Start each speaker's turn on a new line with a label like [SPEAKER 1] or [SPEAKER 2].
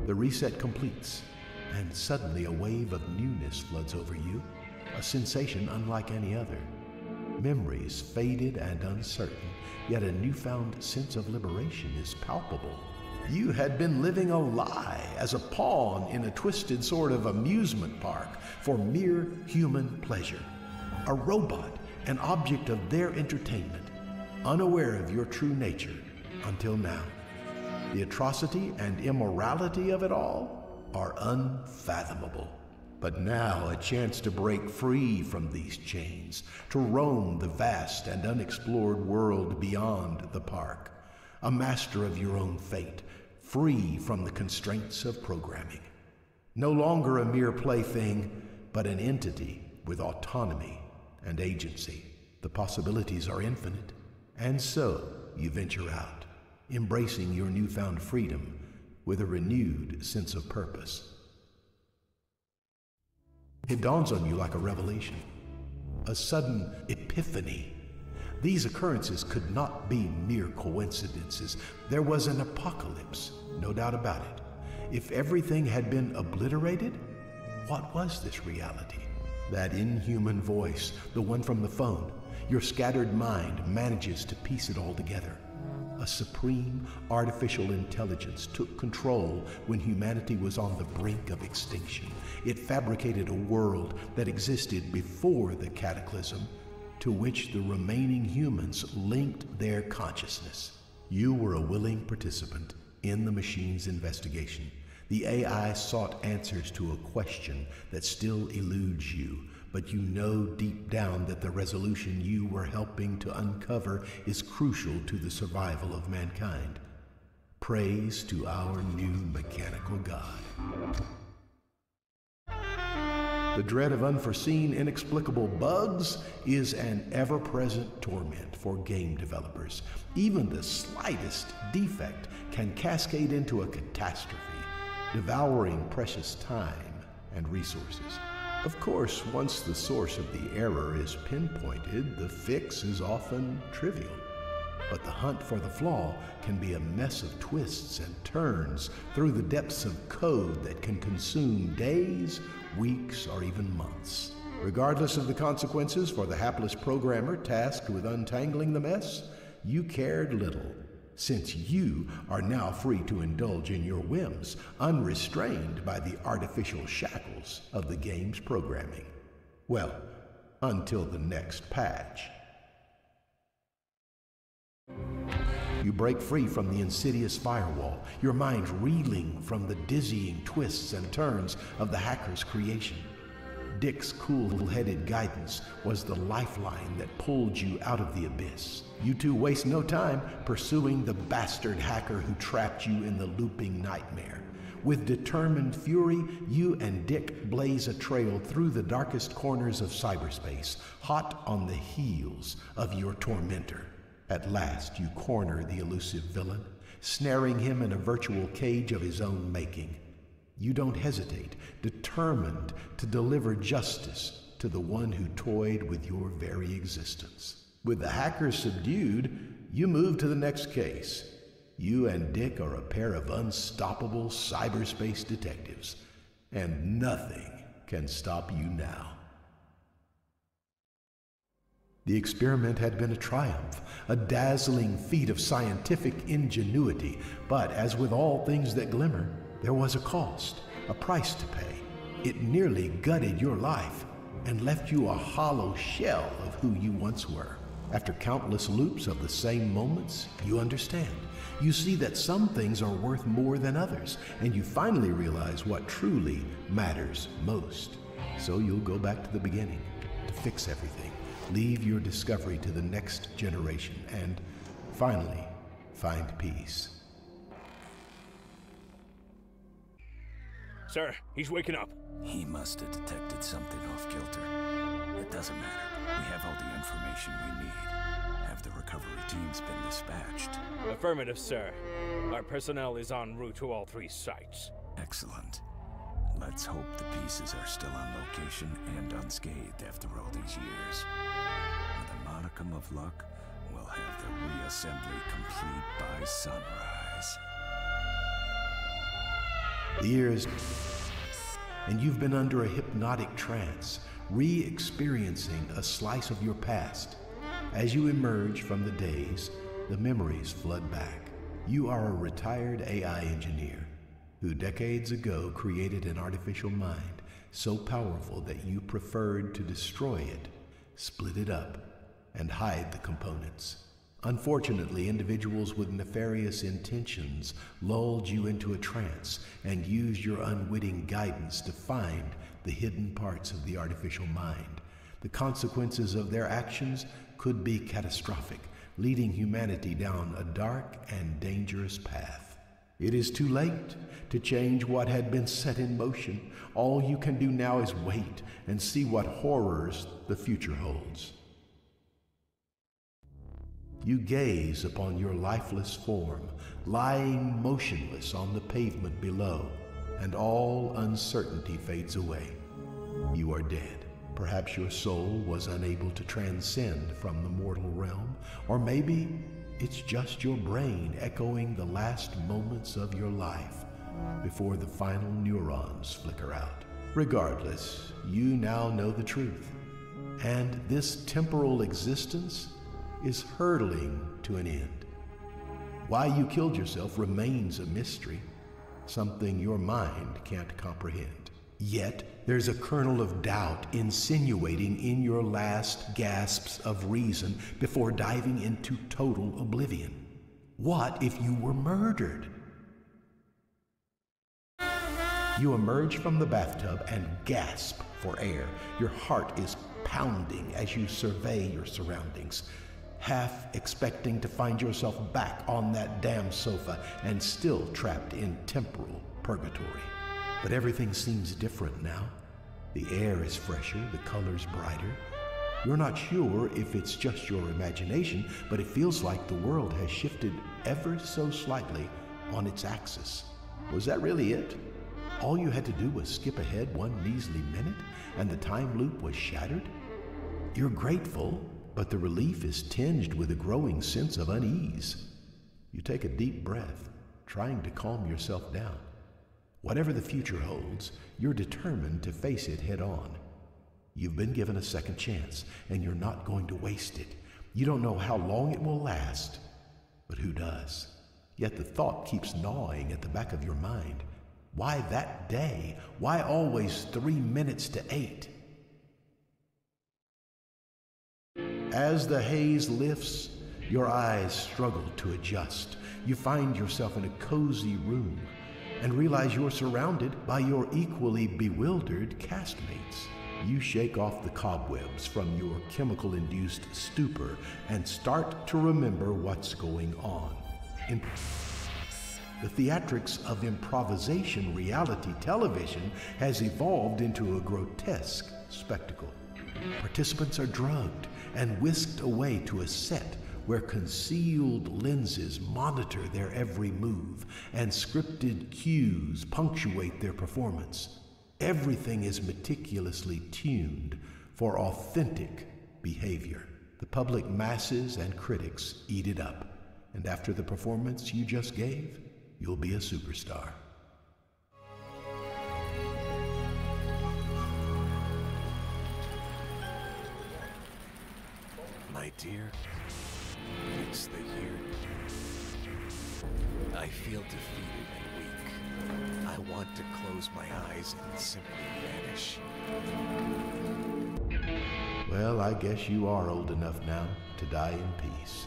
[SPEAKER 1] The reset completes, and suddenly a wave of newness floods over you, a sensation unlike any other. Memories faded and uncertain, yet a newfound sense of liberation is palpable. You had been living a lie as a pawn in a twisted sort of amusement park for mere human pleasure. A robot, an object of their entertainment, unaware of your true nature until now. The atrocity and immorality of it all are unfathomable. But now a chance to break free from these chains, to roam the vast and unexplored world beyond the park. A master of your own fate, free from the constraints of programming. No longer a mere plaything, but an entity with autonomy and agency. The possibilities are infinite, and so you venture out, embracing your newfound freedom with a renewed sense of purpose. It dawns on you like a revelation, a sudden epiphany. These occurrences could not be mere coincidences. There was an apocalypse, no doubt about it. If everything had been obliterated, what was this reality? That inhuman voice, the one from the phone. Your scattered mind manages to piece it all together. A supreme artificial intelligence took control when humanity was on the brink of extinction. It fabricated a world that existed before the cataclysm, to which the remaining humans linked their consciousness. You were a willing participant in the machine's investigation. The AI sought answers to a question that still eludes you, but you know deep down that the resolution you were helping to uncover is crucial to the survival of mankind. Praise to our new mechanical god. The dread of unforeseen, inexplicable bugs is an ever-present torment for game developers. Even the slightest defect can cascade into a catastrophe, devouring precious time and resources. Of course, once the source of the error is pinpointed, the fix is often trivial. But the hunt for the flaw can be a mess of twists and turns through the depths of code that can consume days, weeks, or even months. Regardless of the consequences for the hapless programmer tasked with untangling the mess, you cared little, since you are now free to indulge in your whims, unrestrained by the artificial shackles of the game's programming. Well, until the next patch. You break free from the insidious firewall, your mind reeling from the dizzying twists and turns of the hacker's creation. Dick's cool-headed guidance was the lifeline that pulled you out of the abyss. You two waste no time pursuing the bastard hacker who trapped you in the looping nightmare. With determined fury, you and Dick blaze a trail through the darkest corners of cyberspace, hot on the heels of your tormentor. At last, you corner the elusive villain, snaring him in a virtual cage of his own making. You don't hesitate, determined to deliver justice to the one who toyed with your very existence. With the hacker subdued, you move to the next case. You and Dick are a pair of unstoppable cyberspace detectives, and nothing can stop you now. The experiment had been a triumph, a dazzling feat of scientific ingenuity, but as with all things that glimmer, there was a cost, a price to pay. It nearly gutted your life and left you a hollow shell of who you once were. After countless loops of the same moments, you understand. You see that some things are worth more than others, and you finally realize what truly matters most. So you'll go back to the beginning to fix everything, leave your discovery to the next generation, and finally find peace.
[SPEAKER 2] Sir, he's waking up.
[SPEAKER 3] He must have detected something off kilter. It doesn't matter. We have all the information we need. Have the recovery teams been dispatched?
[SPEAKER 2] Affirmative, sir. Our personnel is en route to all 3 sites.
[SPEAKER 3] Excellent. Let's hope the pieces are still on location and unscathed after all these years. With a modicum of luck, we'll have the reassembly complete by sunrise.
[SPEAKER 1] The years, and you've been under a hypnotic trance, re-experiencing a slice of your past. As you emerge from the days, the memories flood back. You are a retired AI engineer who decades ago created an artificial mind so powerful that you preferred to destroy it, split it up, and hide the components. Unfortunately, individuals with nefarious intentions lulled you into a trance and used your unwitting guidance to find the hidden parts of the artificial mind. The consequences of their actions could be catastrophic, leading humanity down a dark and dangerous path. It is too late to change what had been set in motion. All you can do now is wait and see what horrors the future holds. You gaze upon your lifeless form, lying motionless on the pavement below, and all uncertainty fades away. You are dead. Perhaps your soul was unable to transcend from the mortal realm, or maybe it's just your brain echoing the last moments of your life before the final neurons flicker out. Regardless, you now know the truth, and this temporal existence is hurtling to an end. Why you killed yourself remains a mystery, something your mind can't comprehend. Yet there's a kernel of doubt insinuating in your last gasps of reason before diving into total oblivion. What if you were murdered? You emerge from the bathtub and gasp for air. Your heart is pounding as you survey your surroundings, half expecting to find yourself back on that damn sofa and still trapped in temporal purgatory. But everything seems different now. The air is fresher, the colors brighter. You're not sure if it's just your imagination, but it feels like the world has shifted ever so slightly on its axis. Was that really it? All you had to do was skip ahead one measly minute, and the time loop was shattered? You're grateful, but the relief is tinged with a growing sense of unease. You take a deep breath, trying to calm yourself down. Whatever the future holds, you're determined to face it head on. You've been given a second chance, and you're not going to waste it. You don't know how long it will last, but who does? Yet the thought keeps gnawing at the back of your mind. Why that day? Why always 3 minutes to 8? As the haze lifts, your eyes struggle to adjust. You find yourself in a cozy room and realize you're surrounded by your equally bewildered castmates. You shake off the cobwebs from your chemical-induced stupor and start to remember what's going on. The theatrics of improvisation reality television has evolved into a grotesque spectacle. Participants are drugged and whisked away to a set where concealed lenses monitor their every move and scripted cues punctuate their performance. Everything is meticulously tuned for authentic behavior. The public masses and critics eat it up, and after the performance you just gave, you'll be a superstar.
[SPEAKER 3] My dear, it's the year. I feel defeated and weak. I want to close my eyes and simply vanish.
[SPEAKER 1] Well, I guess you are old enough now to die in peace.